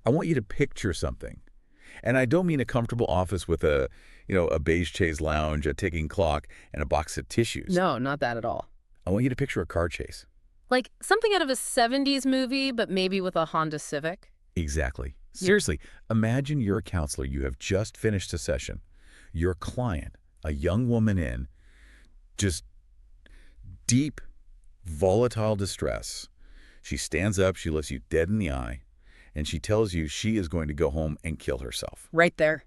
I want you to picture something. And I don't mean a comfortable office with a beige chaise lounge, a ticking clock, and a box of tissues. No, not that at all. I want you to picture a car chase. Like something out of a 70s movie, but maybe with a Honda Civic. Exactly. Seriously, imagine you're a counselor. You have just finished a session. Your client, a young woman in just deep, volatile distress. She stands up, she looks you dead in the eye, and she tells you she is going to go home and kill herself. Right there.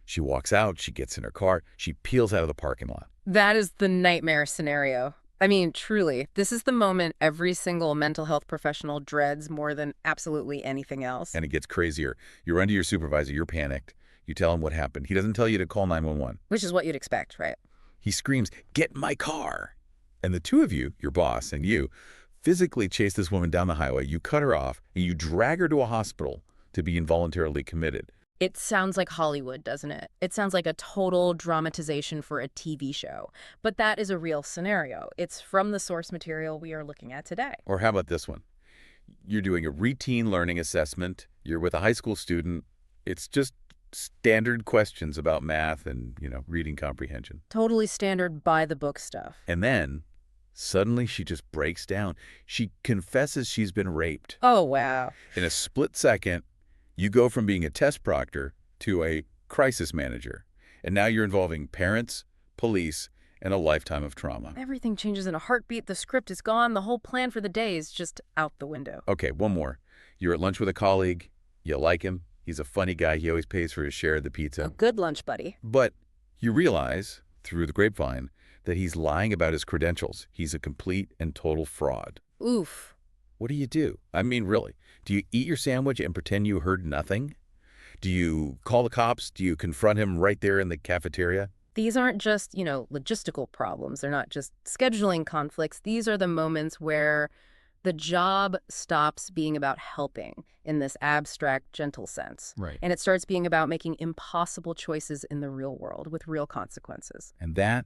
She walks out, she gets in her car, she peels out of the parking lot. That is the nightmare scenario. I mean, truly, this is the moment every single mental health professional dreads more than absolutely anything else. And it gets crazier. You run to your supervisor, you're panicked. You tell him what happened. He doesn't tell you to call 911. Which is what you'd expect, right? He screams, "Get in my car!" And the two of you, your boss and you, physically chase this woman down the highway. You cut her off, and you drag her to a hospital to be involuntarily committed. It sounds like Hollywood, doesn't it? It sounds like a total dramatization for a TV show. But that is a real scenario. It's from the source material we are looking at today. Or how about this one? You're doing a routine learning assessment. You're with a high school student. It's just standard questions about math and, reading comprehension. Totally standard by-the-book stuff. And then, suddenly she just breaks down. She confesses she's been raped. Oh, wow. In a split second, you go from being a test proctor to a crisis manager. And now you're involving parents, police, and a lifetime of trauma. Everything changes in a heartbeat. The script is gone. The whole plan for the day is just out the window. Okay, one more. You're at lunch with a colleague. You like him. He's a funny guy. He always pays for his share of the pizza. A good lunch buddy. But you realize, through the grapevine, that he's lying about his credentials. He's a complete and total fraud. Oof. What do you do? I mean, really. Do you eat your sandwich and pretend you heard nothing? Do you call the cops? Do you confront him right there in the cafeteria? These aren't just, logistical problems. They're not just scheduling conflicts. These are the moments where the job stops being about helping in this abstract, gentle sense. Right. And it starts being about making impossible choices in the real world with real consequences. And that,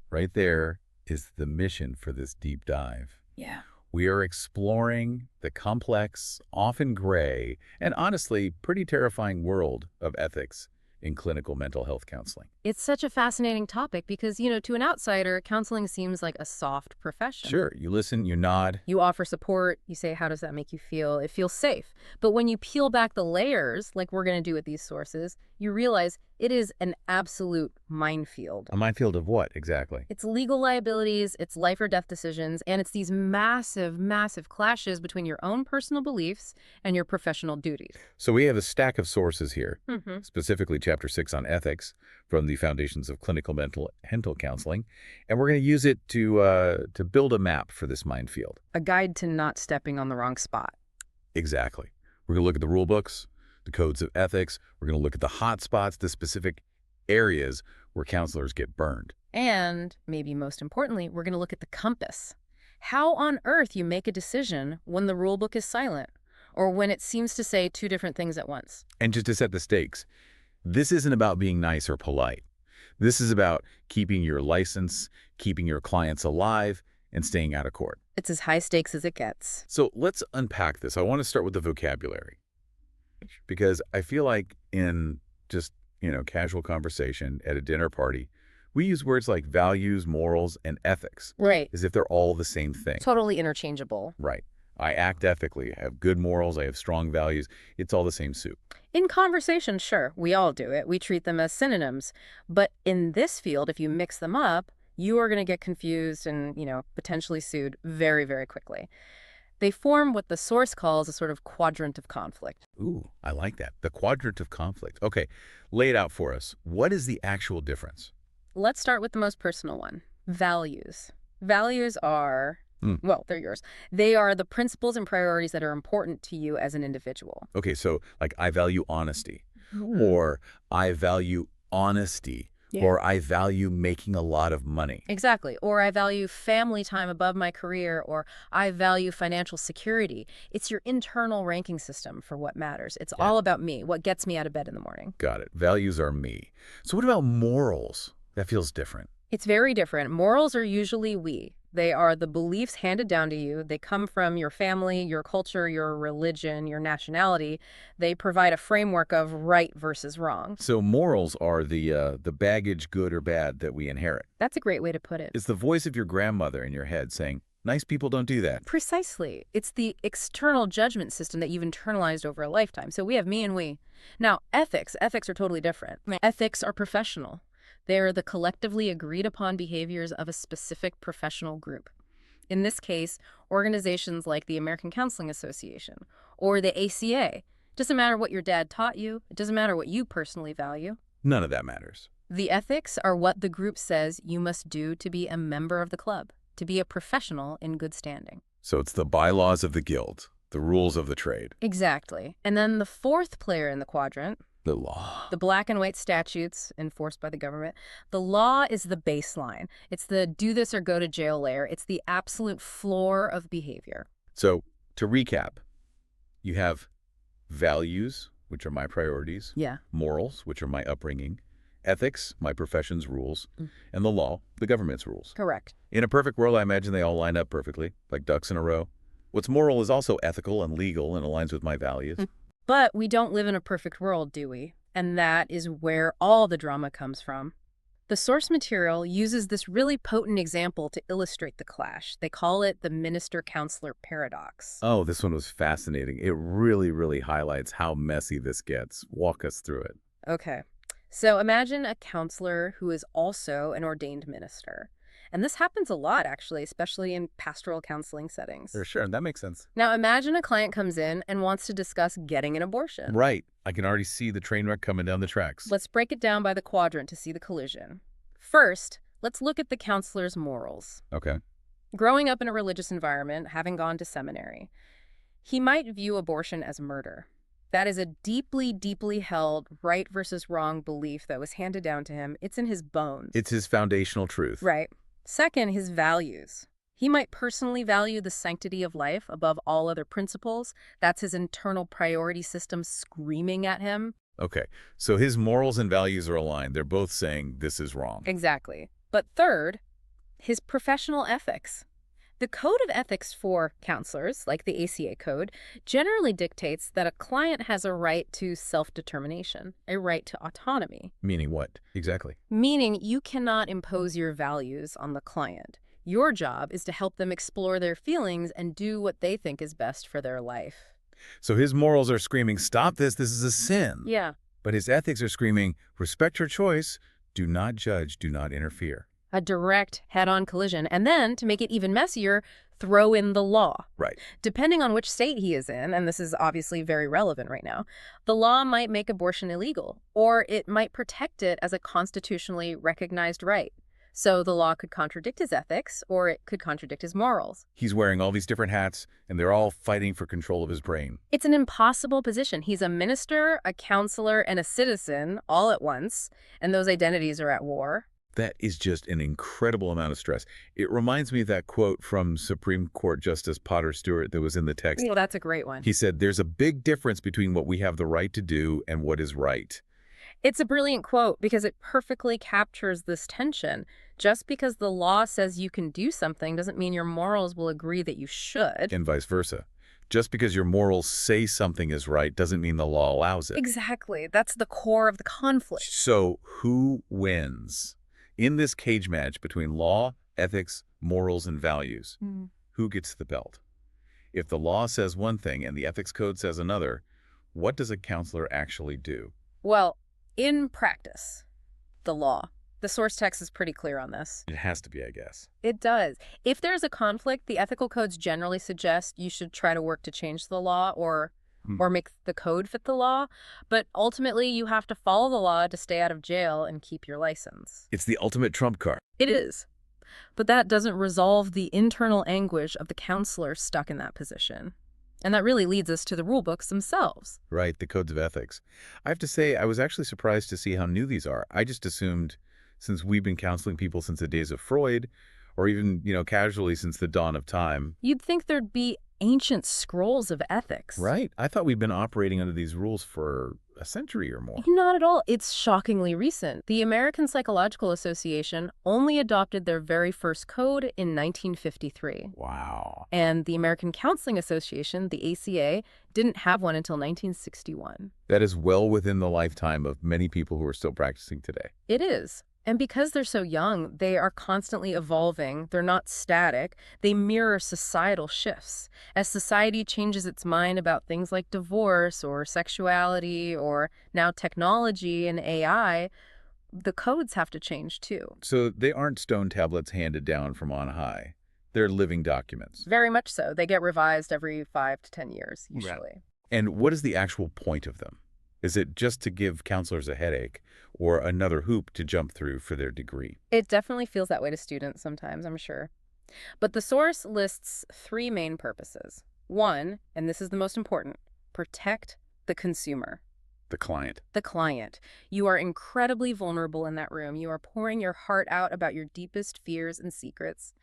right there, is the mission for this deep dive. Yeah. We are exploring the complex, often gray, and honestly pretty terrifying world of ethics in clinical mental health counseling. It's such a fascinating topic because, to an outsider, counseling seems like a soft profession. Sure, you listen, you nod. You offer support, you say, how does that make you feel? It feels safe. But when you peel back the layers, like we're going to do with these sources, you realize it is an absolute minefield. A minefield of what, exactly? It's legal liabilities, it's life or death decisions, and it's these massive, massive clashes between your own personal beliefs and your professional duties. So we have a stack of sources here, Mm-hmm. specifically Chapter 6 on ethics from the Foundations of Clinical Mental Counseling, and we're going to use it to build a map for this minefield. A guide to not stepping on the wrong spot. Exactly. We're going to look at the rule books, the codes of ethics. We're going to look at the hot spots, the specific areas where counselors get burned. And maybe most importantly, we're going to look at the compass. How on earth you make a decision when the rule book is silent or when it seems to say two different things at once. And just to set the stakes, this isn't about being nice or polite. This is about keeping your license, keeping your clients alive, and staying out of court. It's as high stakes as it gets. So let's unpack this. I want to start with the vocabulary because I feel like in just, casual conversation at a dinner party, we use words like values, morals, and ethics. Right. As if they're all the same thing. Totally interchangeable. Right. I act ethically. I have good morals. I have strong values. It's all the same soup. In conversation, sure, we all do it. We treat them as synonyms. But in this field, if you mix them up, you are going to get confused and, potentially sued very, very quickly. They form what the source calls a sort of quadrant of conflict. Ooh, I like that. The quadrant of conflict. Okay, lay it out for us. What is the actual difference? Let's start with the most personal one, values. Values are, well, they're yours. They are the principles and priorities that are important to you as an individual. Okay, so like I value honesty, or I value honesty, or I value making a lot of money. Exactly. Or I value family time above my career, or I value financial security. It's your internal ranking system for what matters. It's all about me, what gets me out of bed in the morning. Got it. Values are me. So what about morals? That feels different. It's very different. Morals are usually we. They are the beliefs handed down to you. They come from your family, your culture, your religion, your nationality. They provide a framework of right versus wrong. So morals are the baggage, good or bad, that we inherit. That's a great way to put it. It's the voice of your grandmother in your head saying, nice people don't do that. Precisely. It's the external judgment system that you've internalized over a lifetime. So we have me and we. Now, ethics are totally different. Ethics are professional. They are the collectively agreed upon behaviors of a specific professional group. In this case, organizations like the American Counseling Association or the ACA. It doesn't matter what your dad taught you. It doesn't matter what you personally value. None of that matters. The ethics are what the group says you must do to be a member of the club, to be a professional in good standing. So it's the bylaws of the guild, the rules of the trade. Exactly. And then the fourth player in the quadrant, The law. the black and white statutes enforced by the government. The law is the baseline. It's the do this or go to jail layer. It's the absolute floor of behavior. So to recap, you have values, which are my priorities, Yeah. morals, which are my upbringing, ethics, my profession's rules, and the law, the government's rules. Correct. In a perfect world, I imagine they all line up perfectly, like ducks in a row. What's moral is also ethical and legal and aligns with my values. But we don't live in a perfect world, do we? And that is where all the drama comes from. The source material uses this really potent example to illustrate the clash. They call it the minister-counselor paradox. Oh, this one was fascinating. It really, really highlights how messy this gets. Walk us through it. Okay. So imagine a counselor who is also an ordained minister. And this happens a lot, actually, especially in pastoral counseling settings. Sure, that makes sense. Now, imagine a client comes in and wants to discuss getting an abortion. Right. I can already see the train wreck coming down the tracks. Let's break it down by the quadrant to see the collision. First, let's look at the counselor's morals. Okay. Growing up in a religious environment, having gone to seminary, he might view abortion as murder. That is a deeply, deeply held right versus wrong belief that was handed down to him. It's in his bones. It's his foundational truth. Right. Second, his values. He might personally value the sanctity of life above all other principles. That's his internal priority system screaming at him. Okay. So his morals and values are aligned. They're both saying this is wrong. Exactly. But third, his professional ethics. The code of ethics for counselors, like the ACA code, generally dictates that a client has a right to self-determination, a right to autonomy. Meaning what? Exactly. Meaning you cannot impose your values on the client. Your job is to help them explore their feelings and do what they think is best for their life. So his morals are screaming, stop this is a sin. Yeah. But his ethics are screaming, respect her choice, do not judge, do not interfere. A direct head-on collision. And then, to make it even messier, throw in the law. Right. Depending on which state he is in, and this is obviously very relevant right now, the law might make abortion illegal, or it might protect it as a constitutionally recognized right. So the law could contradict his ethics, or it could contradict his morals. He's wearing all these different hats, and they're all fighting for control of his brain. It's an impossible position. He's a minister, a counselor, and a citizen all at once, and those identities are at war. That is just an incredible amount of stress. It reminds me of that quote from Supreme Court Justice Potter Stewart that was in the text. Well, that's a great one. He said, there's a big difference between what we have the right to do and what is right. It's a brilliant quote because it perfectly captures this tension. Just because the law says you can do something doesn't mean your morals will agree that you should. And vice versa. Just because your morals say something is right doesn't mean the law allows it. Exactly. That's the core of the conflict. So who wins? In this cage match between law, ethics, morals, and values, who gets the belt? If the law says one thing and the ethics code says another, what does a counselor actually do? Well, in practice, the law. The source text is pretty clear on this. It has to be, I guess. It does. If there's a conflict, the ethical codes generally suggest you should try to work to change the law or make the code fit the law. But ultimately, you have to follow the law to stay out of jail and keep your license. It's the ultimate trump card. It is. But that doesn't resolve the internal anguish of the counselor stuck in that position. And that really leads us to the rule books themselves. Right, the codes of ethics. I have to say, I was actually surprised to see how new these are. I just assumed, since we've been counseling people since the days of Freud, or even, casually since the dawn of time. You'd think there'd be ancient scrolls of ethics. Right. I thought we'd been operating under these rules for a century or more. Not at all. It's shockingly recent. The American Psychological Association only adopted their very first code in 1953. Wow. And the American Counseling Association, the ACA, didn't have one until 1961. That is well within the lifetime of many people who are still practicing today. It is. And because they're so young, they are constantly evolving. They're not static. They mirror societal shifts. As society changes its mind about things like divorce or sexuality or now technology and AI, the codes have to change too. So they aren't stone tablets handed down from on high. They're living documents. Very much so. They get revised every 5 to 10 years, Right. usually. And what is the actual point of them? Is it just to give counselors a headache or another hoop to jump through for their degree? It definitely feels that way to students sometimes, I'm sure. But the source lists 3 main purposes. 1, and this is the most important, protect the consumer. The client. The client. You are incredibly vulnerable in that room. You are pouring your heart out about your deepest fears and secrets.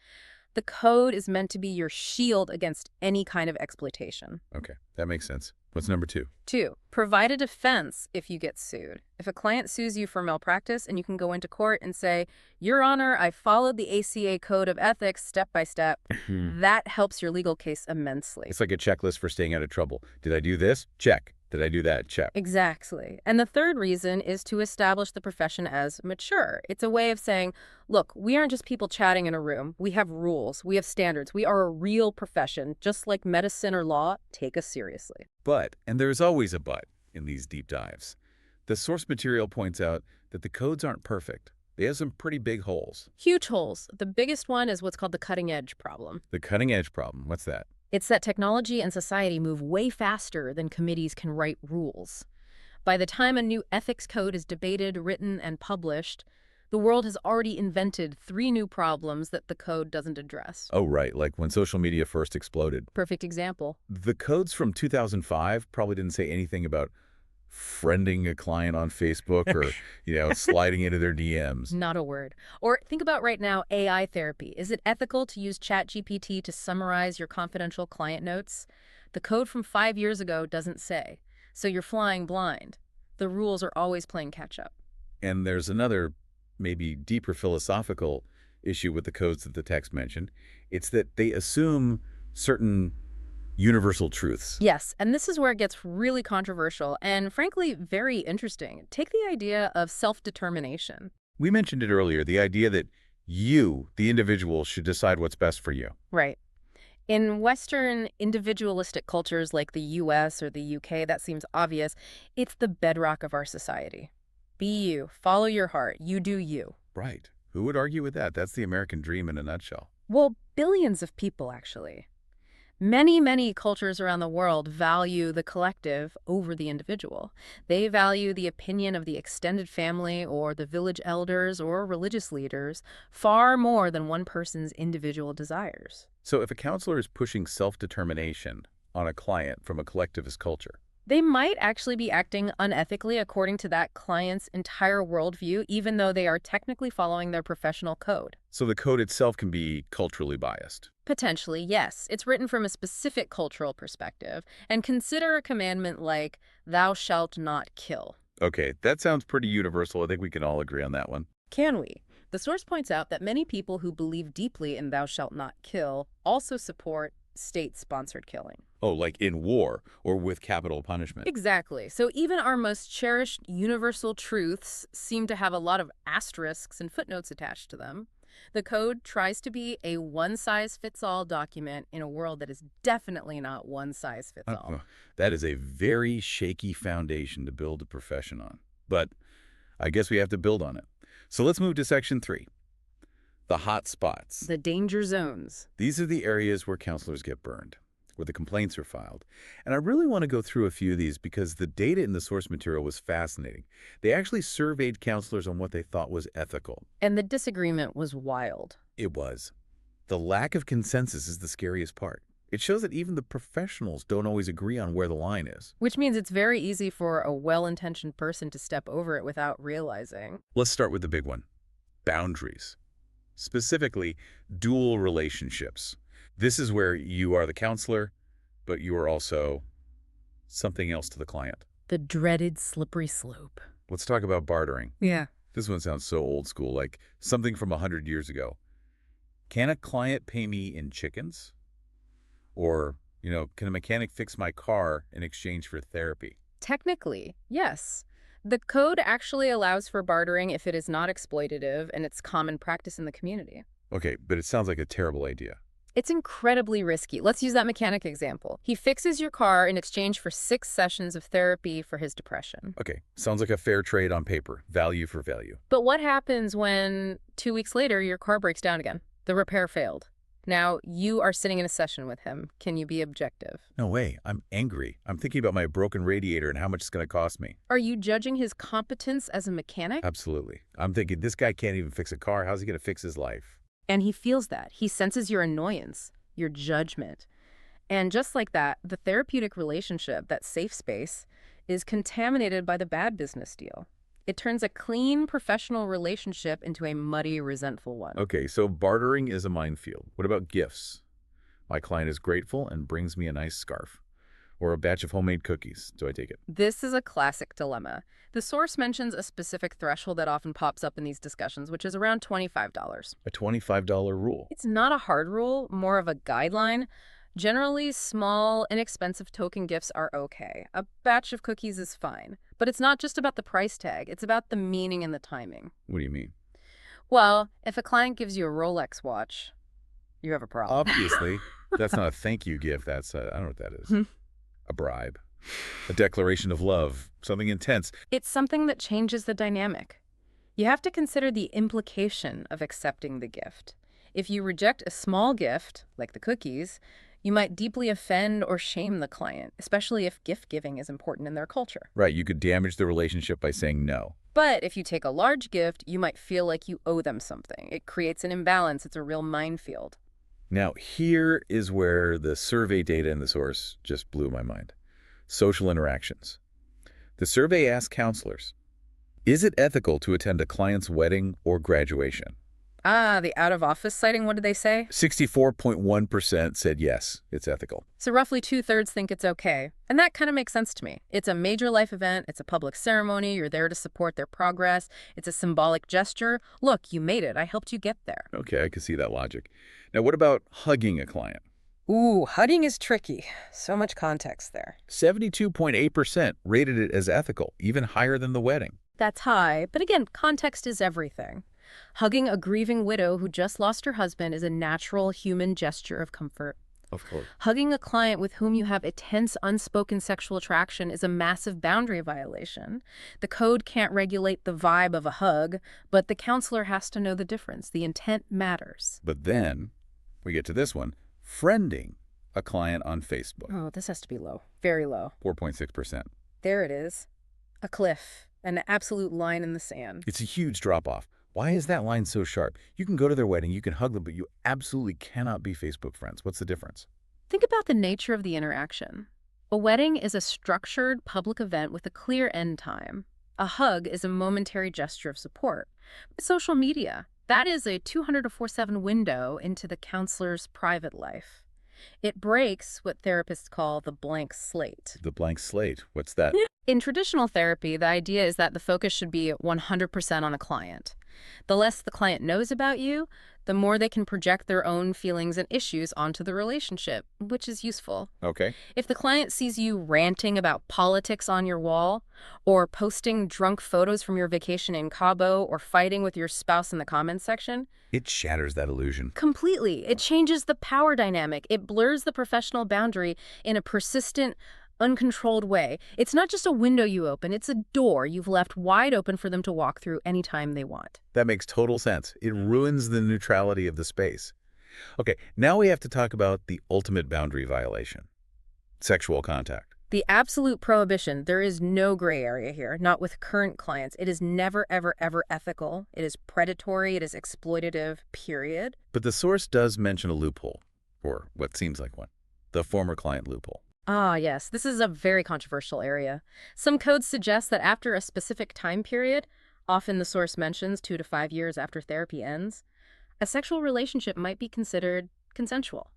The code is meant to be your shield against any kind of exploitation. Okay, that makes sense. What's number 2? 2, provide a defense if you get sued. If a client sues you for malpractice and you can go into court and say, Your Honor, I followed the ACA Code of Ethics step by step, that helps your legal case immensely. It's like a checklist for staying out of trouble. Did I do this? Check. Did I do that? Check. Exactly. And the third reason is to establish the profession as mature. It's a way of saying, look, we aren't just people chatting in a room. We have rules. We have standards. We are a real profession. Just like medicine or law, take us seriously. But, and there's always a but in these deep dives, the source material points out that the codes aren't perfect. They have some pretty big holes. Huge holes. The biggest one is what's called the cutting edge problem. The cutting edge problem, what's that? It's that technology and society move way faster than committees can write rules. By the time a new ethics code is debated, written, and published, the world has already invented 3 new problems that the code doesn't address. Oh, right, like when social media first exploded. Perfect example. The codes from 2005 probably didn't say anything about friending a client on Facebook or, sliding into their DMs. Not a word. Or think about right now, AI therapy. Is it ethical to use ChatGPT to summarize your confidential client notes? The code from 5 years ago doesn't say. So you're flying blind. The rules are always playing catch up. And there's another, maybe deeper philosophical issue with the codes that the text mentioned. It's that they assume certain universal truths. Yes, and this is where it gets really controversial and, frankly, very interesting. Take the idea of self-determination. We mentioned it earlier, the idea that you, the individual, should decide what's best for you. Right. In Western individualistic cultures like the US or the UK, that seems obvious. It's the bedrock of our society. Be you. Follow your heart. You do you. Right. Who would argue with that? That's the American dream in a nutshell. Well, billions of people, actually. Many, many cultures around the world value the collective over the individual. They value the opinion of the extended family or the village elders or religious leaders far more than one person's individual desires. So if a counselor is pushing self-determination on a client from a collectivist culture, They might actually be acting unethically according to that client's entire worldview, even though they are technically following their professional code. so the code itself can be culturally biased. Potentially, yes. It's written from a specific cultural perspective. And consider a commandment like, thou shalt not kill. Okay, that sounds pretty universal. I think we can all agree on that one. Can we? The source points out that many people who believe deeply in thou shalt not kill also support state-sponsored killing. Oh, like in war or with capital punishment. Exactly. So even our most cherished universal truths seem to have a lot of asterisks and footnotes attached to them. The code tries to be a one-size-fits-all document in a world that is definitely not one-size-fits-all. That is a very shaky foundation to build a profession on. But I guess we have to build on it. So let's move to section 3. The hot spots. The danger zones. These are the areas where counselors get burned, where the complaints are filed. And I really want to go through a few of these because the data in the source material was fascinating. They actually surveyed counselors on what they thought was ethical. And the disagreement was wild. It was. The lack of consensus is the scariest part. It shows that even the professionals don't always agree on where the line is. Which means it's very easy for a well-intentioned person to step over it without realizing. Let's start with the big one. Boundaries. specifically dual relationships. This is where you are the counselor, but you are also something else to the client. The dreaded slippery slope. Let's talk about bartering. Yeah. This one sounds so old school, like something from 100 years ago. Can a client pay me in chickens? Or, can a mechanic fix my car in exchange for therapy? Technically, yes. The code actually allows for bartering if it is not exploitative and it's common practice in the community. Okay, but it sounds like a terrible idea. It's incredibly risky. Let's use that mechanic example. He fixes your car in exchange for 6 sessions of therapy for his depression. Okay, sounds like a fair trade on paper, value for value. But what happens when 2 weeks later your car breaks down again? The repair failed. Now, you are sitting in a session with him. Can you be objective? No way, I'm angry. I'm thinking about my broken radiator and how much it's going to cost me. Are you judging his competence as a mechanic? Absolutely. I'm thinking, this guy can't even fix a car. How's he going to fix his life? And he feels that. He senses your annoyance, your judgment. And just like that, the therapeutic relationship, that safe space, is contaminated by the bad business deal. It turns a clean, professional relationship into a muddy, resentful one. Okay, so bartering is a minefield. What about gifts? My client is grateful and brings me a nice scarf. Or a batch of homemade cookies. Do I take it? This is a classic dilemma. The source mentions a specific threshold that often pops up in these discussions, which is around $25. A $25 rule. It's not a hard rule, more of a guideline. Generally, small, inexpensive token gifts are okay. A batch of cookies is fine. But it's not just about the price tag. It's about the meaning and the timing. What do you mean? Well, if a client gives you a Rolex watch, you have a problem. Obviously, that's not a thank you gift. That's, I don't know what that is. A bribe. A declaration of love. Something intense. It's something that changes the dynamic. You have to consider the implication of accepting the gift. If you reject a small gift, like the cookies, you might deeply offend or shame the client, especially if gift giving is important in their culture. Right, you could damage the relationship by saying no. But if you take a large gift, you might feel like you owe them something. It creates an imbalance. It's a real minefield. Now, here is where the survey data in the source just blew my mind. Social interactions. The survey asked counselors, is it ethical to attend a client's wedding or graduation? Ah, the out-of-office citing, what did they say? 64.1% said yes, it's ethical. So roughly 2/3 think it's okay. And that kind of makes sense to me. It's a major life event. It's a public ceremony. You're there to support their progress. It's a symbolic gesture. Look, you made it. I helped you get there. Okay, I can see that logic. Now, what about hugging a client? Ooh, hugging is tricky. So much context there. 72.8% rated it as ethical, even higher than the wedding. That's high. But again, context is everything. Hugging a grieving widow who just lost her husband is a natural human gesture of comfort. Of course. Hugging a client with whom you have intense, unspoken sexual attraction is a massive boundary violation. The code can't regulate the vibe of a hug, but the counselor has to know the difference. The intent matters. But then we get to this one, friending a client on Facebook. Oh, this has to be low. Very low. 4.6%. There it is. A cliff. An absolute line in the sand. It's a huge drop-off. Why is that line so sharp? You can go to their wedding, you can hug them, but you absolutely cannot be Facebook friends. What's the difference? Think about the nature of the interaction. A wedding is a structured public event with a clear end time. A hug is a momentary gesture of support. Social media, that is a 200-4/7 window into the counselor's private life. It breaks what therapists call the blank slate. The blank slate. What's that? In traditional therapy, the idea is that the focus should be 100% on the client. The less the client knows about you, the more they can project their own feelings and issues onto the relationship, which is useful. Okay. If the client sees you ranting about politics on your wall, or posting drunk photos from your vacation in Cabo, or fighting with your spouse in the comments section, It shatters that illusion. completely. It changes the power dynamic. It blurs the professional boundary in a persistent, uncontrolled way. It's not just a window you open, it's a door you've left wide open for them to walk through anytime they want. That makes total sense. It ruins the neutrality of the space. Okay, now we have to talk about the ultimate boundary violation. Sexual contact. The absolute prohibition, there is no gray area here, not with current clients. It is never, ever, ever ethical. It is predatory. It is exploitative, period. But the source does mention a loophole, or what seems like one. The former client loophole. Ah, yes, this is a very controversial area. Some codes suggest that after a specific time period, often the source mentions 2 to 5 years after therapy ends, A sexual relationship might be considered consensual.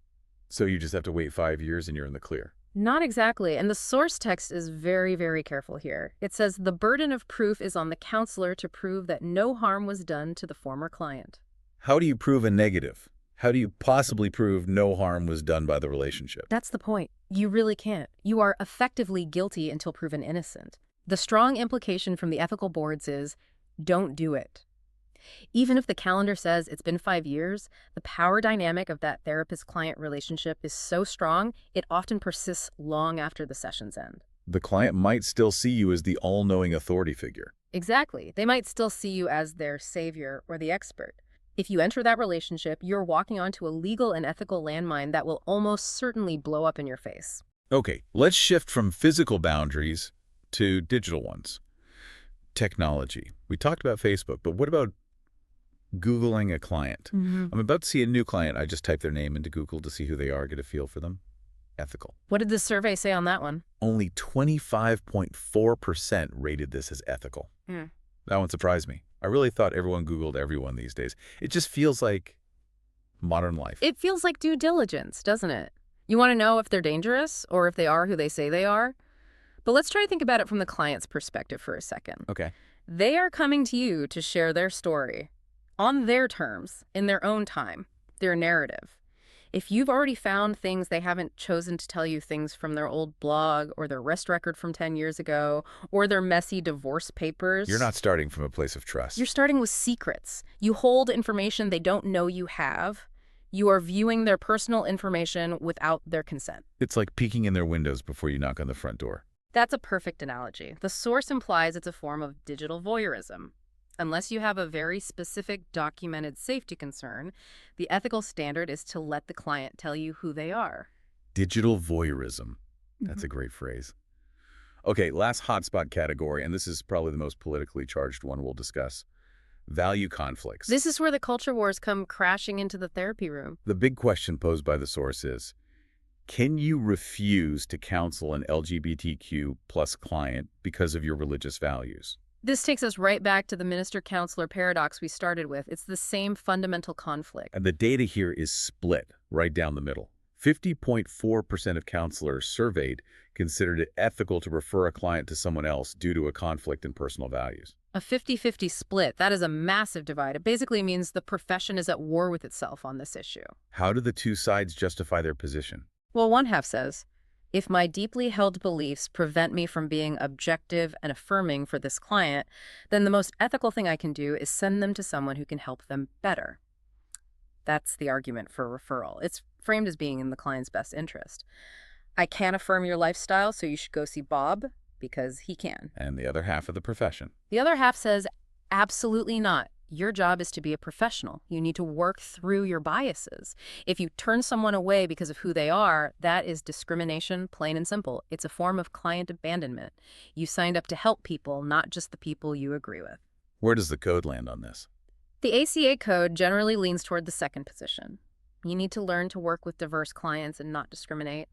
So you just have to wait 5 years and you're in the clear. Not exactly, and the source text is very, very careful here. It says the burden of proof is on the counselor to prove that no harm was done to the former client. How do you prove a negative? How do you possibly prove no harm was done by the relationship? That's the point. You really can't. You are effectively guilty until proven innocent. The strong implication from the ethical boards is, don't do it. Even if the calendar says it's been 5 years, the power dynamic of that therapist-client relationship is so strong, it often persists long after the sessions end. The client might still see you as the all-knowing authority figure. Exactly. They might still see you as their savior or the expert. If you enter that relationship, you're walking onto a legal and ethical landmine that will almost certainly blow up in your face. Okay, let's shift from physical boundaries to digital ones. Technology. We talked about Facebook, but what about Googling a client? I'm about to see a new client. I just type their name into Google to see who they are, get a feel for them. Ethical. What did the survey say on that one? Only 25.4% rated this as ethical. That one surprised me. I really thought everyone Googled everyone these days. It just feels like modern life. It feels like due diligence, doesn't it? You want to know if they're dangerous or if they are who they say they are? But let's try to think about it from the client's perspective for a second. Okay. They are coming to you to share their story on their terms, in their own time, their narrative. If you've already found things they haven't chosen to tell you, things from their old blog or their arrest record from 10 years ago or their messy divorce papers. You're not starting from a place of trust. You're starting with secrets. You hold information they don't know you have. You are viewing their personal information without their consent. It's like peeking in their windows before you knock on the front door. That's a perfect analogy. The source implies it's a form of digital voyeurism. Unless you have a very specific documented safety concern, the ethical standard is to let the client tell you who they are. Digital voyeurism. That's a great phrase. Okay, last hotspot category, and this is probably the most politically charged one we'll discuss. Value conflicts. This is where the culture wars come crashing into the therapy room. The big question posed by the source is, can you refuse to counsel an LGBTQ plus client because of your religious values? This takes us right back to the minister-counselor paradox we started with. It's the same fundamental conflict. And the data here is split right down the middle. 50.4% of counselors surveyed considered it ethical to refer a client to someone else due to a conflict in personal values. A 50-50 split, that is a massive divide. It basically means the profession is at war with itself on this issue. How do the two sides justify their position? Well, one half says, if my deeply held beliefs prevent me from being objective and affirming for this client, then the most ethical thing I can do is send them to someone who can help them better. That's the argument for referral. It's framed as being in the client's best interest. I can't affirm your lifestyle, so you should go see Bob because he can. And the other half of the profession. The other half says, absolutely not. Your job is to be a professional. You need to work through your biases. If you turn someone away because of who they are, that is discrimination, plain and simple. It's a form of client abandonment. You signed up to help people, not just the people you agree with. Where does the code land on this? The ACA code generally leans toward the second position. You need to learn to work with diverse clients and not discriminate.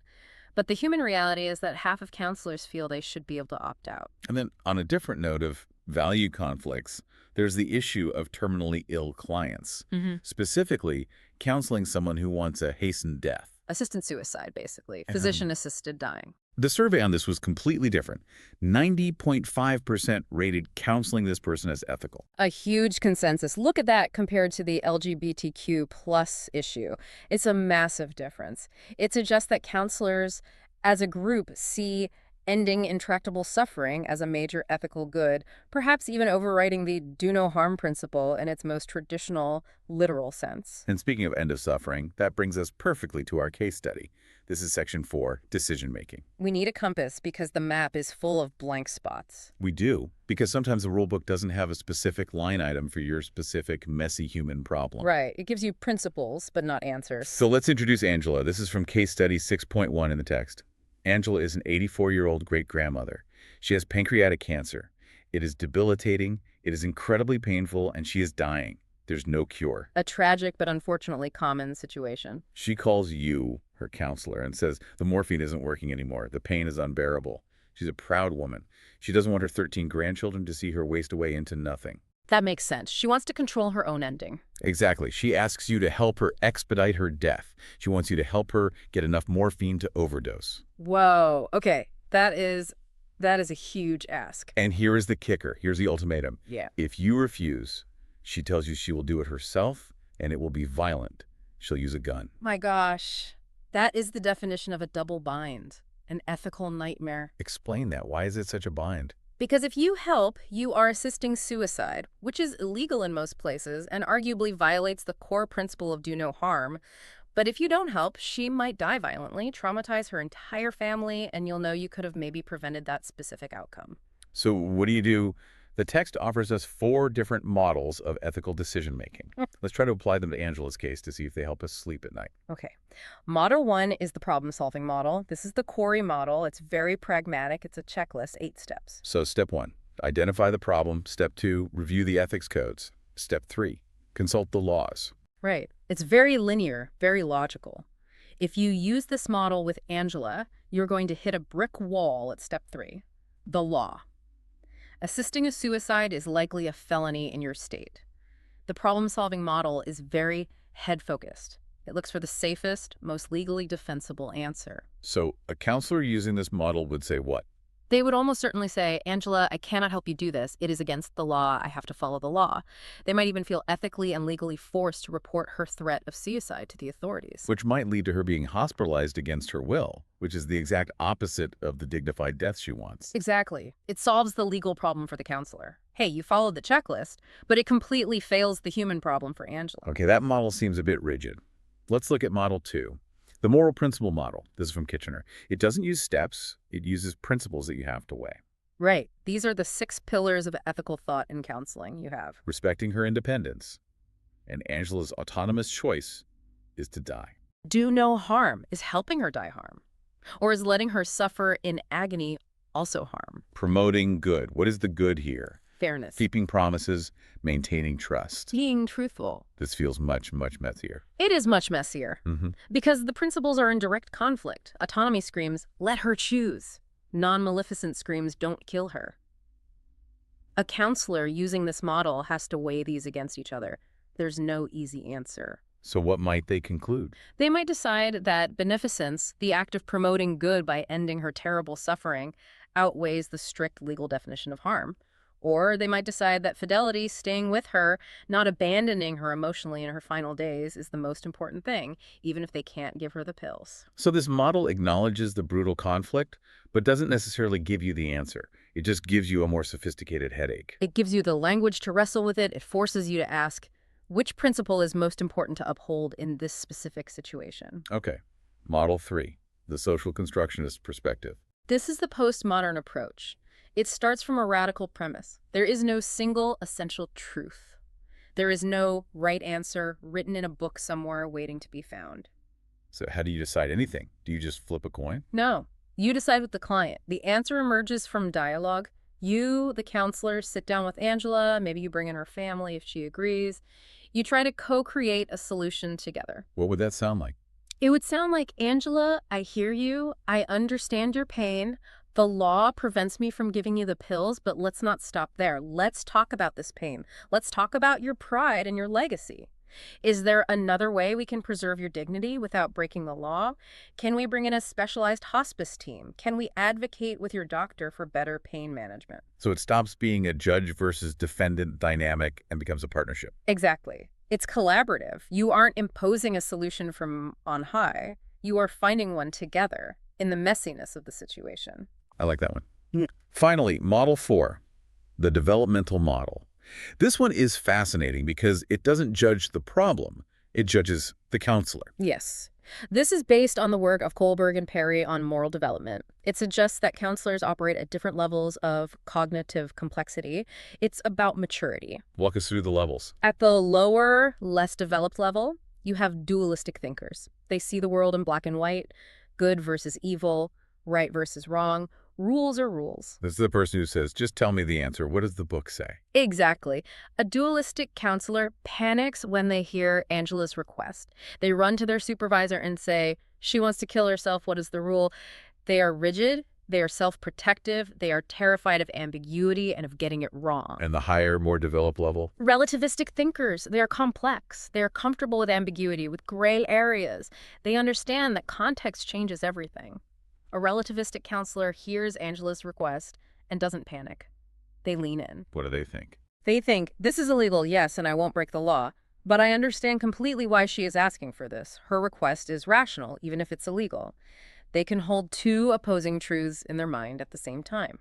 But the human reality is that half of counselors feel they should be able to opt out. And then on a different note of value conflicts, there's the issue of terminally ill clients, specifically counseling someone who wants a hastened death. Assisted suicide, basically. Physician-assisted dying. The survey on this was completely different. 90.5% rated counseling this person as ethical. A huge consensus. Look at that compared to the LGBTQ plus issue. It's a massive difference. It suggests that counselors as a group see ending intractable suffering as a major ethical good, perhaps even overriding the do no harm principle in its most traditional, literal sense. And speaking of end of suffering, that brings us perfectly to our case study. This is section 4, decision making. We need a compass because the map is full of blank spots. We do, because sometimes the rulebook doesn't have a specific line item for your specific messy human problem. Right. It gives you principles, but not answers. So let's introduce Angela. This is from case study 6.1 in the text. Angela is an 84-year-old great-grandmother. She has pancreatic cancer. It is debilitating, it is incredibly painful, and she is dying. There's no cure. A tragic but unfortunately common situation. She calls you, her counselor, and says the morphine isn't working anymore. The pain is unbearable. She's a proud woman. She doesn't want her 13 grandchildren to see her waste away into nothing. That makes sense. She wants to control her own ending. Exactly. She asks you to help her expedite her death. She wants you to help her get enough morphine to overdose. Whoa. Okay. That is a huge ask. And here is the kicker. Here's the ultimatum. Yeah. If you refuse, she tells you she will do it herself, and it will be violent. She'll use a gun. My gosh. That is the definition of a double bind. An ethical nightmare. Explain that. Why is it such a bind? Because if you help, you are assisting suicide, which is illegal in most places and arguably violates the core principle of do no harm. But if you don't help, she might die violently, traumatize her entire family, and you'll know you could have maybe prevented that specific outcome. So what do you do? The text offers us 4 different models of ethical decision-making. Let's try to apply them to Angela's case to see if they help us sleep at night. Okay. Model 1 is the problem-solving model. This is the Corey model. It's very pragmatic. It's a checklist, 8 steps. So step 1, identify the problem. Step 2, review the ethics codes. Step 3, consult the laws. Right. It's very linear, very logical. If you use this model with Angela, you're going to hit a brick wall at step 3, the law. Assisting a suicide is likely a felony in your state. The problem-solving model is very head-focused. It looks for the safest, most legally defensible answer. So a counselor using this model would say what? They would almost certainly say, Angela, I cannot help you do this. It is against the law. I have to follow the law. They might even feel ethically and legally forced to report her threat of suicide to the authorities. Which might lead to her being hospitalized against her will, which is the exact opposite of the dignified death she wants. Exactly. It solves the legal problem for the counselor. Hey, you followed the checklist, but it completely fails the human problem for Angela. Okay, that model seems a bit rigid. Let's look at model 2. The moral principle model. This is from Kitchener. It doesn't use steps. It uses principles that you have to weigh. Right. These are the 6 pillars of ethical thought in counseling you have. Respecting her independence. And Angela's autonomous choice is to die. Do no harm. Is helping her die harm? Or is letting her suffer in agony also harm? Promoting good. What is the good here? Fairness. Keeping promises, maintaining trust. Being truthful. This feels much, much messier. It is much messier. Because the principles are in direct conflict. Autonomy screams, let her choose. Non-maleficent screams, don't kill her. A counselor using this model has to weigh these against each other. There's no easy answer. So what might they conclude? They might decide that beneficence, the act of promoting good by ending her terrible suffering, outweighs the strict legal definition of harm. Or they might decide that fidelity, staying with her, not abandoning her emotionally in her final days, is the most important thing, even if they can't give her the pills. So this model acknowledges the brutal conflict, but doesn't necessarily give you the answer. It just gives you a more sophisticated headache. It gives you the language to wrestle with it. It forces you to ask, which principle is most important to uphold in this specific situation? Okay. Model 3, the social constructionist perspective. This is the postmodern approach. It starts from a radical premise. There is no single essential truth. There is no right answer written in a book somewhere waiting to be found. So how do you decide anything? Do you just flip a coin? No. You decide with the client. The answer emerges from dialogue. You, the counselor, sit down with Angela. Maybe you bring in her family if she agrees. You try to co-create a solution together. What would that sound like? It would sound like, Angela, I hear you. I understand your pain. The law prevents me from giving you the pills, but let's not stop there. Let's talk about this pain. Let's talk about your pride and your legacy. Is there another way we can preserve your dignity without breaking the law? Can we bring in a specialized hospice team? Can we advocate with your doctor for better pain management? So it stops being a judge versus defendant dynamic and becomes a partnership. Exactly. It's collaborative. You aren't imposing a solution from on high. You are finding one together in the messiness of the situation. I like that one. Finally, model 4, the developmental model. This one is fascinating because it doesn't judge the problem. It judges the counselor. Yes. This is based on the work of Kohlberg and Perry on moral development. It suggests that counselors operate at different levels of cognitive complexity. It's about maturity. Walk us through the levels. At the lower, less developed level, you have dualistic thinkers. They see the world in black and white, good versus evil, right versus wrong. Rules are rules. This is the person who says, just tell me the answer. What does the book say? Exactly. A dualistic counselor panics when they hear Angela's request. They run to their supervisor and say, she wants to kill herself. What is the rule? They are rigid. They are self-protective. They are terrified of ambiguity and of getting it wrong. And the higher, more developed level? Relativistic thinkers. They are complex. They are comfortable with ambiguity, with gray areas. They understand that context changes everything. A relativistic counselor hears Angela's request and doesn't panic. They lean in. What do they think? They think, this is illegal, yes, and I won't break the law, but I understand completely why she is asking for this. Her request is rational, even if it's illegal. They can hold two opposing truths in their mind at the same time.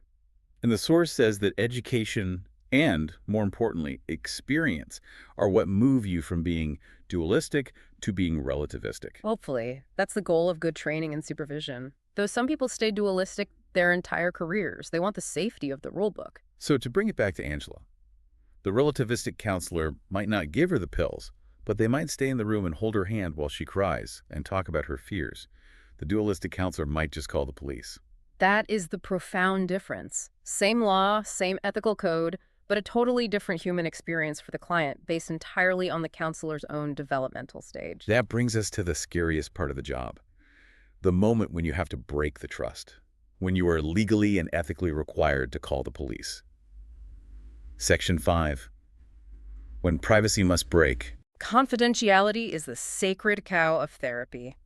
And the source says that education and, more importantly, experience are what move you from being dualistic to being relativistic. Hopefully, that's the goal of good training and supervision. Though some people stay dualistic their entire careers, they want the safety of the rule book. So to bring it back to Angela, the relativistic counselor might not give her the pills, but they might stay in the room and hold her hand while she cries and talk about her fears. The dualistic counselor might just call the police. That is the profound difference. Same law, same ethical code, but a totally different human experience for the client based entirely on the counselor's own developmental stage. That brings us to the scariest part of the job. The moment when you have to break the trust. When you are legally and ethically required to call the police. Section 5. When privacy must break. Confidentiality is the sacred cow of therapy.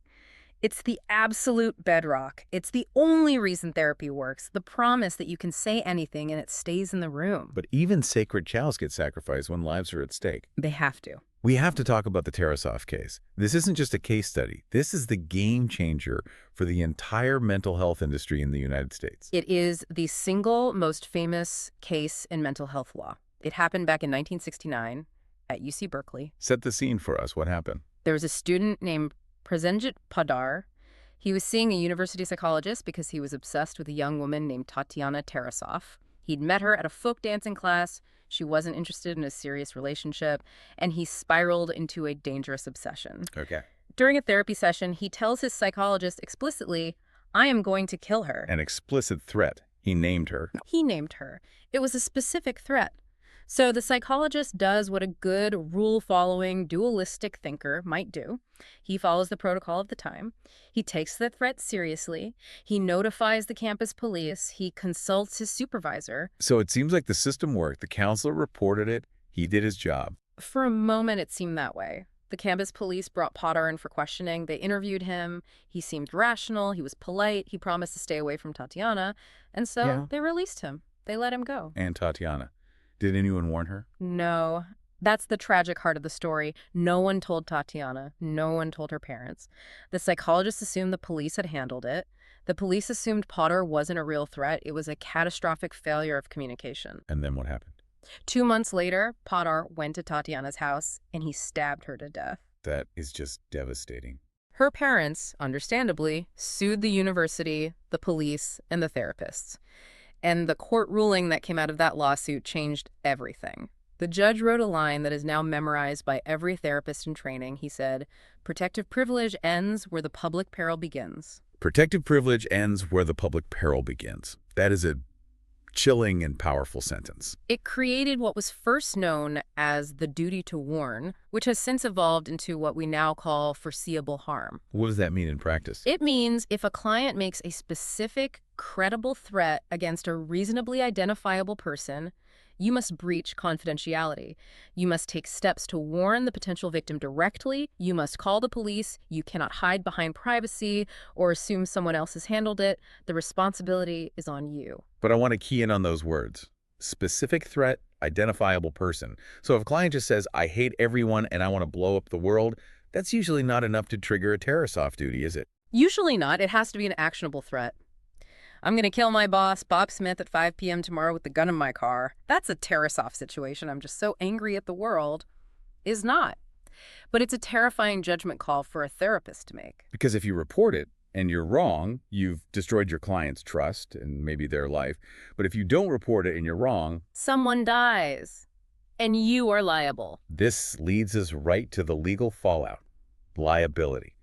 It's the absolute bedrock. It's the only reason therapy works, the promise that you can say anything and it stays in the room. But even sacred cows get sacrificed when lives are at stake. They have to. We have to talk about the Tarasov case. This isn't just a case study. This is the game changer for the entire mental health industry in the United States. It is the single most famous case in mental health law. It happened back in 1969 at UC Berkeley. Set the scene for us. What happened? There was a student named Prasenjit Padar. He was seeing a university psychologist because he was obsessed with a young woman named Tatiana Tarasov. He'd met her at a folk dancing class. She wasn't interested in a serious relationship, and he spiraled into a dangerous obsession. Okay. During a therapy session, he tells his psychologist explicitly, I am going to kill her. An explicit threat. He named her. He named her. It was a specific threat. So the psychologist does what a good, rule-following, dualistic thinker might do. He follows the protocol of the time. He takes the threat seriously. He notifies the campus police. He consults his supervisor. So it seems like the system worked. The counselor reported it. He did his job. For a moment, it seemed that way. The campus police brought Potter in for questioning. They interviewed him. He seemed rational. He was polite. He promised to stay away from Tatiana. And so they released him. They let him go. And Tatiana. Did anyone warn her? No. That's the tragic heart of the story. No one told Tatiana. No one told her parents. The psychologist assumed the police had handled it. The police assumed Potter wasn't a real threat. It was a catastrophic failure of communication. And then what happened? 2 months later, Potter went to Tatiana's house and he stabbed her to death. That is just devastating. Her parents, understandably, sued the university, the police, and the therapists. And the court ruling that came out of that lawsuit changed everything. The judge wrote a line that is now memorized by every therapist in training. He said, "Protective privilege ends where the public peril begins." Protective privilege ends where the public peril begins. That is a chilling and powerful sentence. It created what was first known as the duty to warn, which has since evolved into what we now call foreseeable harm. What does that mean in practice? It means if a client makes a specific, credible threat against a reasonably identifiable person, you must breach confidentiality. You must take steps to warn the potential victim directly. You must call the police. You cannot hide behind privacy or assume someone else has handled it. The responsibility is on you. But I want to key in on those words. Specific threat, identifiable person. So if a client just says, I hate everyone and I want to blow up the world, that's usually not enough to trigger a Tarasov duty, is it? Usually not. It has to be an actionable threat. I'm going to kill my boss, Bob Smith, at 5 p.m. tomorrow with the gun in my car. That's a Tarasov situation. I'm just so angry at the world. Is not. But it's a terrifying judgment call for a therapist to make. Because if you report it and you're wrong, you've destroyed your client's trust and maybe their life. But if you don't report it and you're wrong, someone dies and you are liable. This leads us right to the legal fallout, liability.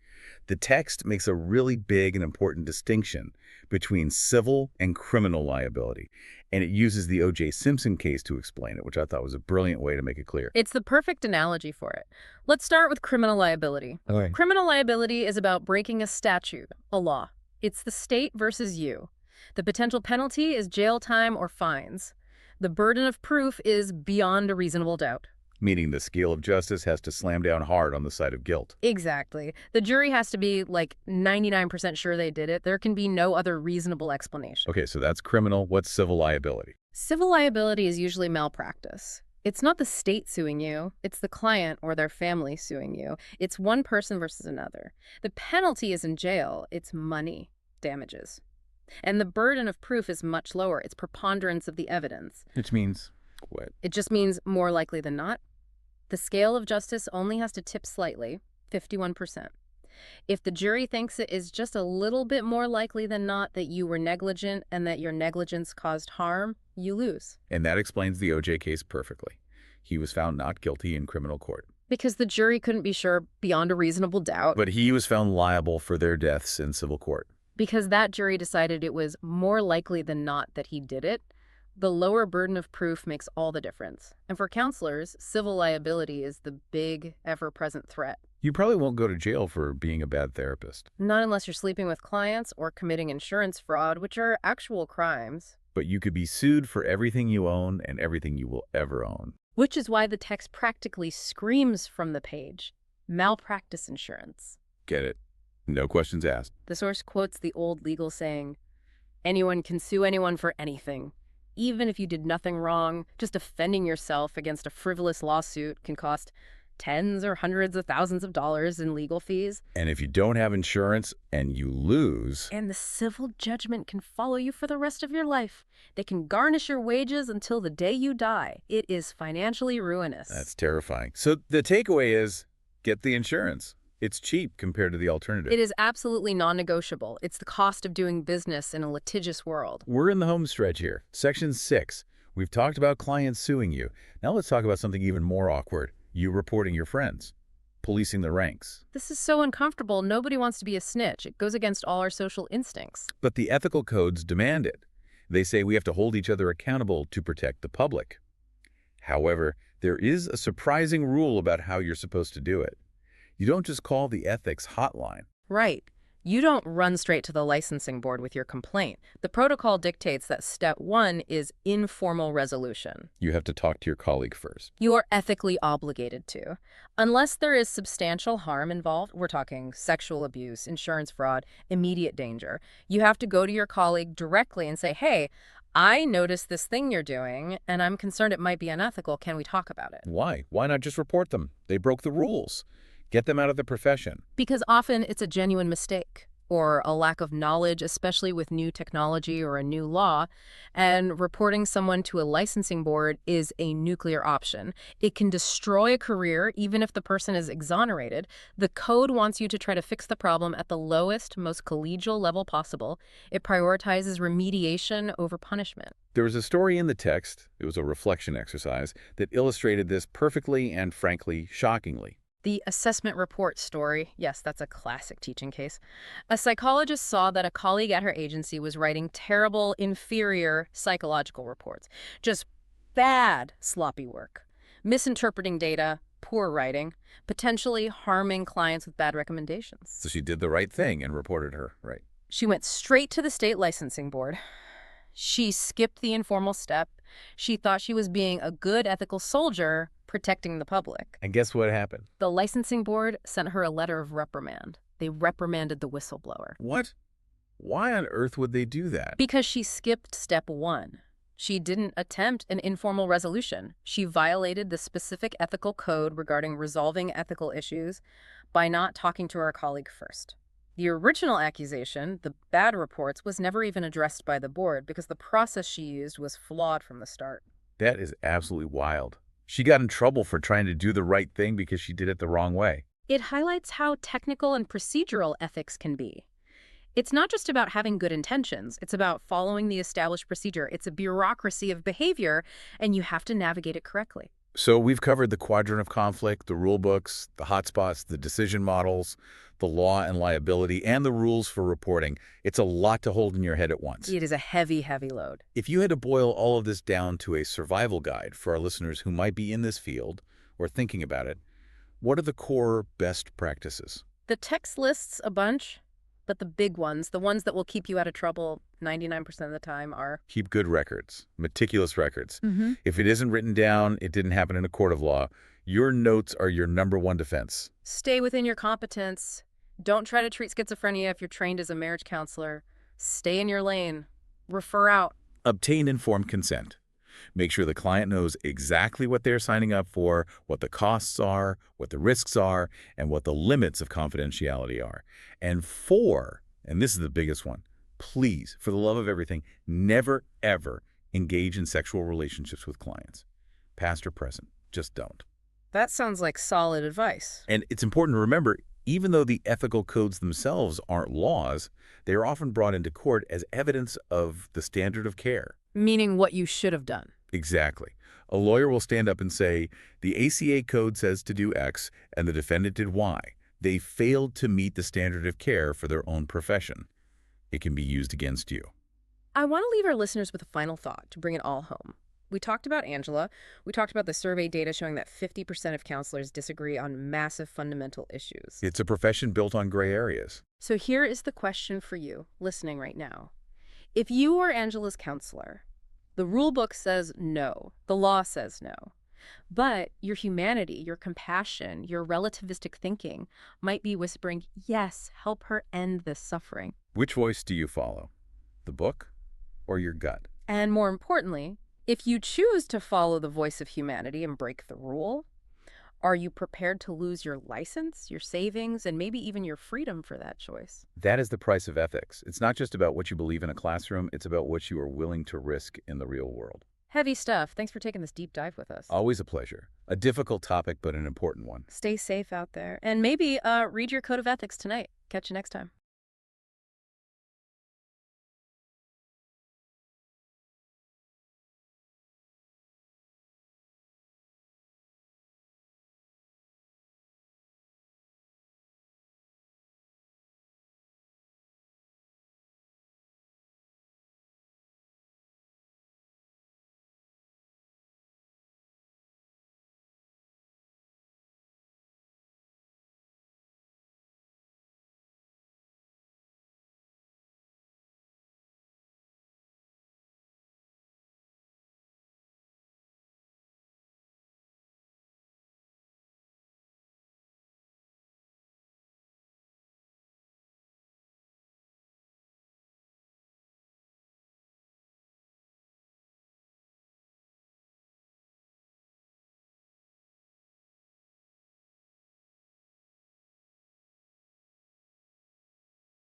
The text makes a really big and important distinction between civil and criminal liability, and it uses the O.J. Simpson case to explain it, which I thought was a brilliant way to make it clear. It's the perfect analogy for it. Let's start with criminal liability. Okay. Criminal liability is about breaking a statute, a law. It's the state versus you. The potential penalty is jail time or fines. The burden of proof is beyond a reasonable doubt. Meaning the scale of justice has to slam down hard on the side of guilt. Exactly. The jury has to be like 99% sure they did it. There can be no other reasonable explanation. Okay, so that's criminal. What's civil liability? Civil liability is usually malpractice. It's not the state suing you, it's the client or their family suing you. It's one person versus another. The penalty isn't jail, it's money, damages. And the burden of proof is much lower. It's preponderance of the evidence. Which means what? It just means more likely than not. The scale of justice only has to tip slightly, 51%. If the jury thinks it is just a little bit more likely than not that you were negligent and that your negligence caused harm, you lose. And that explains the O.J. case perfectly. He was found not guilty in criminal court. Because the jury couldn't be sure beyond a reasonable doubt. But he was found liable for their deaths in civil court. Because that jury decided it was more likely than not that he did it. The lower burden of proof makes all the difference. And for counselors, civil liability is the big, ever-present threat. You probably won't go to jail for being a bad therapist. Not unless you're sleeping with clients or committing insurance fraud, which are actual crimes. But you could be sued for everything you own and everything you will ever own. Which is why the text practically screams from the page, malpractice insurance. Get it? No questions asked. The source quotes the old legal saying, anyone can sue anyone for anything. Even if you did nothing wrong, just defending yourself against a frivolous lawsuit can cost tens or hundreds of thousands of dollars in legal fees. And if you don't have insurance and you lose... And the civil judgment can follow you for the rest of your life. They can garnish your wages until the day you die. It is financially ruinous. That's terrifying. So the takeaway is, get the insurance. It's cheap compared to the alternative. It is absolutely non-negotiable. It's the cost of doing business in a litigious world. We're in the home stretch here. Section 6. We've talked about clients suing you. Now let's talk about something even more awkward. You reporting your friends. Policing the ranks. This is so uncomfortable. Nobody wants to be a snitch. It goes against all our social instincts. But the ethical codes demand it. They say we have to hold each other accountable to protect the public. However, there is a surprising rule about how you're supposed to do it. You don't just call the ethics hotline. Right. You don't run straight to the licensing board with your complaint. The protocol dictates that step 1 is informal resolution. You have to talk to your colleague first. You are ethically obligated to. Unless there is substantial harm involved, we're talking sexual abuse, insurance fraud, immediate danger, you have to go to your colleague directly and say, hey, I noticed this thing you're doing, and I'm concerned it might be unethical. Can we talk about it? Why? Why not just report them? They broke the rules. Get them out of the profession. Because often it's a genuine mistake or a lack of knowledge, especially with new technology or a new law, and reporting someone to a licensing board is a nuclear option. It can destroy a career even if the person is exonerated. The code wants you to try to fix the problem at the lowest, most collegial level possible. It prioritizes remediation over punishment. There was a story in the text, it was a reflection exercise, that illustrated this perfectly and frankly shockingly. The assessment report story. Yes, that's a classic teaching case. A psychologist saw that a colleague at her agency was writing terrible, inferior psychological reports. Just bad, sloppy work. Misinterpreting data, poor writing, potentially harming clients with bad recommendations. So she did the right thing and reported her, right? She went straight to the state licensing board. She skipped the informal step. She thought she was being a good ethical soldier, protecting the public. And guess what happened? The licensing board sent her a letter of reprimand. They reprimanded the whistleblower. What? Why on earth would they do that? Because she skipped step 1. She didn't attempt an informal resolution. She violated the specific ethical code regarding resolving ethical issues by not talking to her colleague first. The original accusation, the bad reports, was never even addressed by the board because the process she used was flawed from the start. That is absolutely wild. She got in trouble for trying to do the right thing because she did it the wrong way. It highlights how technical and procedural ethics can be. It's not just about having good intentions. It's about following the established procedure. It's a bureaucracy of behavior, and you have to navigate it correctly. So we've covered the quadrant of conflict, the rule books, the hotspots, the decision models, the law and liability, and the rules for reporting. It's a lot to hold in your head at once. It is a heavy, heavy load. If you had to boil all of this down to a survival guide for our listeners who might be in this field or thinking about it, what are the core best practices? The text lists a bunch. But the big ones, the ones that will keep you out of trouble 99% of the time are... Keep good records, meticulous records. Mm-hmm. If it isn't written down, it didn't happen in a court of law. Your notes are your #1 defense. Stay within your competence. Don't try to treat schizophrenia if you're trained as a marriage counselor. Stay in your lane. Refer out. Obtain informed consent. Make sure the client knows exactly what they're signing up for, what the costs are, what the risks are, and what the limits of confidentiality are. And 4, and this is the biggest one, please, for the love of everything, never, ever engage in sexual relationships with clients. Past or present, just don't. That sounds like solid advice. And it's important to remember, even though the ethical codes themselves aren't laws, they are often brought into court as evidence of the standard of care. Meaning what you should have done. Exactly. A lawyer will stand up and say, the ACA code says to do X, and the defendant did Y. They failed to meet the standard of care for their own profession. It can be used against you. I want to leave our listeners with a final thought to bring it all home. We talked about Angela. We talked about the survey data showing that 50% of counselors disagree on massive fundamental issues. It's a profession built on gray areas. So here is the question for you, listening right now. If you are Angela's counselor, the rule book says no. The law says no. But your humanity, your compassion, your relativistic thinking might be whispering, yes, help her end this suffering. Which voice do you follow? The book or your gut? And more importantly, if you choose to follow the voice of humanity and break the rule, are you prepared to lose your license, your savings, and maybe even your freedom for that choice? That is the price of ethics. It's not just about what you believe in a classroom, it's about what you are willing to risk in the real world. Heavy stuff. Thanks for taking this deep dive with us. Always a pleasure. A difficult topic, but an important one. Stay safe out there. And maybe read your code of ethics tonight. Catch you next time.